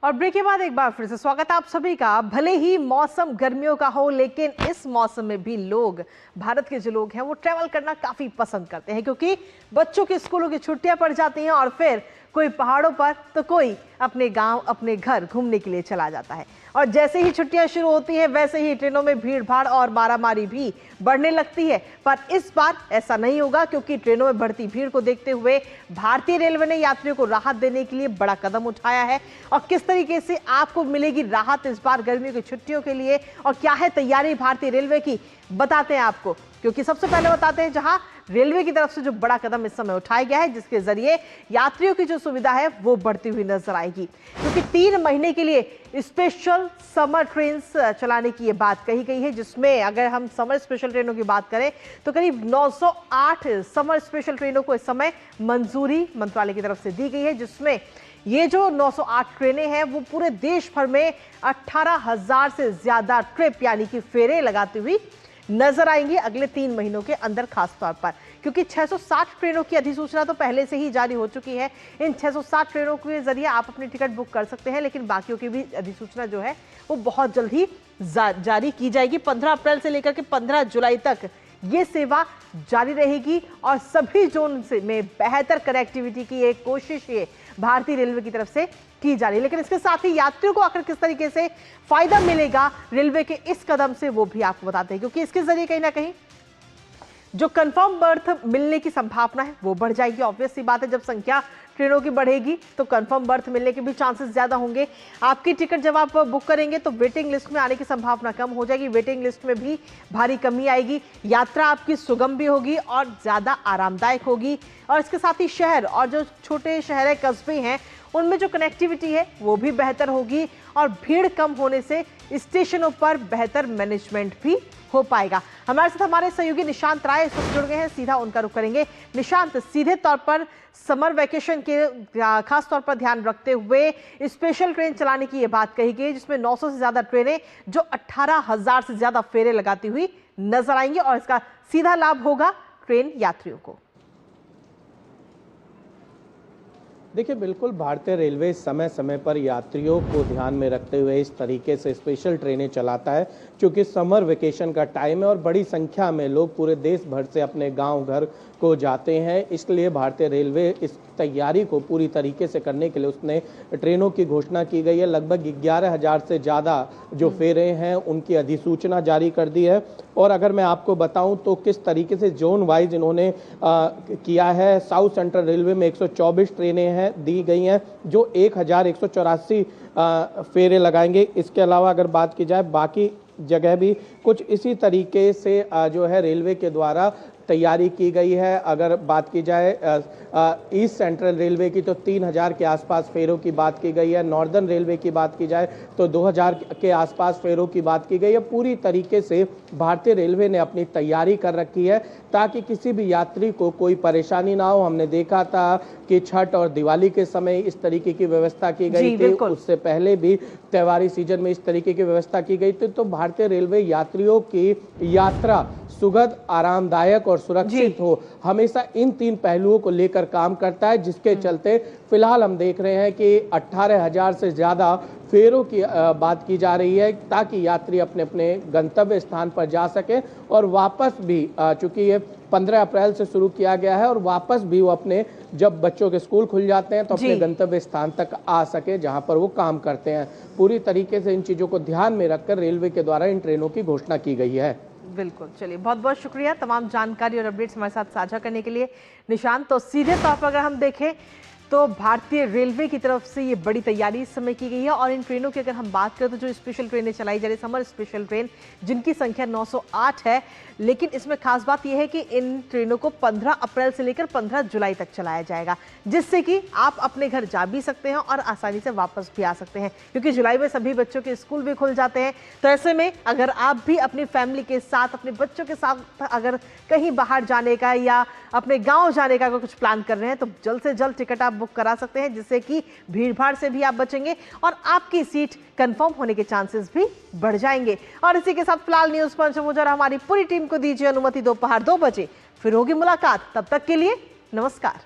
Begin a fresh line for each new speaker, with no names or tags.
और ब्रेक के बाद एक बार फिर से स्वागत है आप सभी का। भले ही मौसम गर्मियों का हो, लेकिन इस मौसम में भी लोग, भारत के जो लोग हैं वो ट्रैवल करना काफी पसंद करते हैं, क्योंकि बच्चों की स्कूलों की छुट्टियां पड़ जाती हैं और फिर कोई पहाड़ों पर तो कोई अपने गांव अपने घर घूमने के लिए चला जाता है। और जैसे ही छुट्टियां शुरू होती है वैसे ही ट्रेनों में भीड़ भाड़ और मारामारी भी बढ़ने लगती है। पर इस बार ऐसा नहीं होगा, क्योंकि ट्रेनों में बढ़ती भीड़ को देखते हुए भारतीय रेलवे ने यात्रियों को राहत देने के लिए बड़ा कदम उठाया है। और किस तरीके से आपको मिलेगी राहत इस बार गर्मियों की छुट्टियों के लिए और क्या है तैयारी भारतीय रेलवे की, बताते हैं आपको। क्योंकि सबसे पहले बताते हैं जहां रेलवे की तरफ से जो बड़ा कदम इस समय उठाया गया है, जिसके जरिए यात्रियों की जो सुविधा है वो बढ़ती हुई नजर आएगी। क्योंकि 3 महीने के लिए स्पेशल समर ट्रेन चलाने की ये बात कही गई है, जिसमें अगर हम समर स्पेशल ट्रेनों की बात करें तो करीब 908 समर स्पेशल ट्रेनों को इस समय मंजूरी मंत्रालय की तरफ से दी गई है, जिसमें ये जो 908 ट्रेनें हैं वो पूरे देश भर में 18,000 से ज्यादा ट्रिप यानी कि फेरे लगाती हुई नजर आएंगी अगले 3 महीनों के अंदर, खास तौर पर क्योंकि 660 ट्रेनों की अधिसूचना तो पहले से ही जारी हो चुकी है। इन 660 ट्रेनों के जरिए आप अपनी टिकट बुक कर सकते हैं, लेकिन बाकियों की भी अधिसूचना जो है वो बहुत जल्द ही जारी की जाएगी। 15 अप्रैल से लेकर के 15 जुलाई तक ये सेवा जारी रहेगी और सभी जोन से में बेहतर कनेक्टिविटी की एक कोशिश ये भारतीय रेलवे की तरफ से की जा रही है। लेकिन इसके साथ ही यात्रियों को आखिर किस तरीके से फायदा मिलेगा रेलवे के इस कदम से, वो भी आपको बताते हैं। क्योंकि इसके जरिए कहीं ना कहीं जो कंफर्म बर्थ मिलने की संभावना है वो बढ़ जाएगी। ऑब्वियस सी बात है, जब संख्या ट्रेनों की बढ़ेगी तो कंफर्म बर्थ मिलने के भी चांसेस ज्यादा होंगे। आपकी टिकट जब आप बुक करेंगे तो वेटिंग लिस्ट में आने की संभावना कम हो जाएगी, वेटिंग लिस्ट में भी भारी कमी आएगी, यात्रा आपकी सुगम भी होगी और ज्यादा आरामदायक होगी। और इसके साथ ही शहर और जो छोटे शहर कस्बे हैं उनमें जो कनेक्टिविटी है वो भी बेहतर होगी और भीड़ कम होने से स्टेशनों पर बेहतर मैनेजमेंट भी हो पाएगा। हमारे साथ हमारे सहयोगी निशांत राय इस वक्त जुड़ गए हैं, सीधा उनका रुख करेंगे। निशांत, सीधे तौर पर समर वैकेशन के खास तौर पर ध्यान रखते हुए स्पेशल ट्रेन चलाने की ये बात कही गई, जिसमें 900 से ज्यादा ट्रेनें जो 18,000 से ज्यादा फेरे लगाती हुई नजर आएंगी और इसका सीधा लाभ होगा ट्रेन यात्रियों को।
देखिए, बिल्कुल भारतीय रेलवे समय समय पर यात्रियों को ध्यान में रखते हुए इस तरीके से स्पेशल ट्रेनें चलाता है, क्योंकि समर वेकेशन का टाइम है और बड़ी संख्या में लोग पूरे देश भर से अपने गांव घर को जाते हैं। इसलिए भारतीय रेलवे इस तैयारी को पूरी तरीके से करने के लिए उसने ट्रेनों की घोषणा की गई है। लगभग 11,000 से ज़्यादा जो फेरे हैं उनकी अधिसूचना जारी कर दी है। और अगर मैं आपको बताऊं तो किस तरीके से जोन वाइज इन्होंने किया है, साउथ सेंट्रल रेलवे में 124 ट्रेनें हैं दी गई हैं जो 1,184 फेरे लगाएंगे। इसके अलावा अगर बात की जाए बाकी जगह भी कुछ इसी तरीके से जो है रेलवे के द्वारा तैयारी की गई है। अगर बात की जाए ईस्ट सेंट्रल रेलवे की तो 3,000 के आसपास फेरों की बात की गई है। नॉर्दर्न रेलवे की बात की जाए तो 2,000 के आसपास फेरों की बात की गई है। पूरी तरीके से भारतीय रेलवे ने अपनी तैयारी कर रखी है ताकि किसी भी यात्री को कोई परेशानी ना हो। हमने देखा था कि छठ और दिवाली के समय इस तरीके की व्यवस्था की गई थी, उससे पहले भी त्योहारी सीजन में इस तरीके की व्यवस्था की गई थी। तो भारतीय रेलवे यात्रियों की यात्रा सुखद, आरामदायक और सुरक्षित हो, हमेशा इन 3 पहलुओं को लेकर काम करता है, जिसके चलते फिलहाल हम देख रहे हैं कि 18,000 से ज्यादा फेरों की बात की जा रही है ताकि यात्री अपने अपने गंतव्य स्थान पर जा सके और वापस भी, चूंकि ये 15 अप्रैल से शुरू किया गया है, और वापस भी वो अपने, जब बच्चों के स्कूल खुल जाते हैं तो अपने गंतव्य स्थान तक आ सके जहां पर वो काम करते हैं। पूरी तरीके से इन चीजों को ध्यान में रखकर रेलवे के द्वारा इन ट्रेनों की घोषणा की गई है।
बिल्कुल, चलिए बहुत बहुत शुक्रिया तमाम जानकारी और अपडेट्स हमारे साथ साझा करने के लिए निशांत। तो सीधे तौर पर अगर हम देखें तो भारतीय रेलवे की तरफ से ये बड़ी तैयारी इस समय की गई है। और इन ट्रेनों की अगर हम बात करें तो जो स्पेशल ट्रेनें चलाई जा रही है, समर स्पेशल ट्रेन, जिनकी संख्या 908 है, लेकिन इसमें खास बात यह है कि इन ट्रेनों को 15 अप्रैल से लेकर 15 जुलाई तक चलाया जाएगा, जिससे कि आप अपने घर जा भी सकते हैं और आसानी से वापस भी आ सकते हैं, क्योंकि जुलाई में सभी बच्चों के स्कूल भी खुल जाते हैं। तो ऐसे में अगर आप भी अपनी फैमिली के साथ, अपने बच्चों के साथ अगर कहीं बाहर जाने का या अपने गाँव जाने का अगर कुछ प्लान कर रहे हैं तो जल्द से जल्द टिकट आप बुक करा सकते हैं, जिससे कि भीड़ भाड़ से भी आप बचेंगे और आपकी सीट कंफर्म होने के चांसेस भी बढ़ जाएंगे। और इसी के साथ फिलहाल न्यूज़ पंच मुझे और हमारी पूरी टीम को दीजिए अनुमति, दोपहर 2 बजे फिर होगी मुलाकात। तब तक के लिए नमस्कार।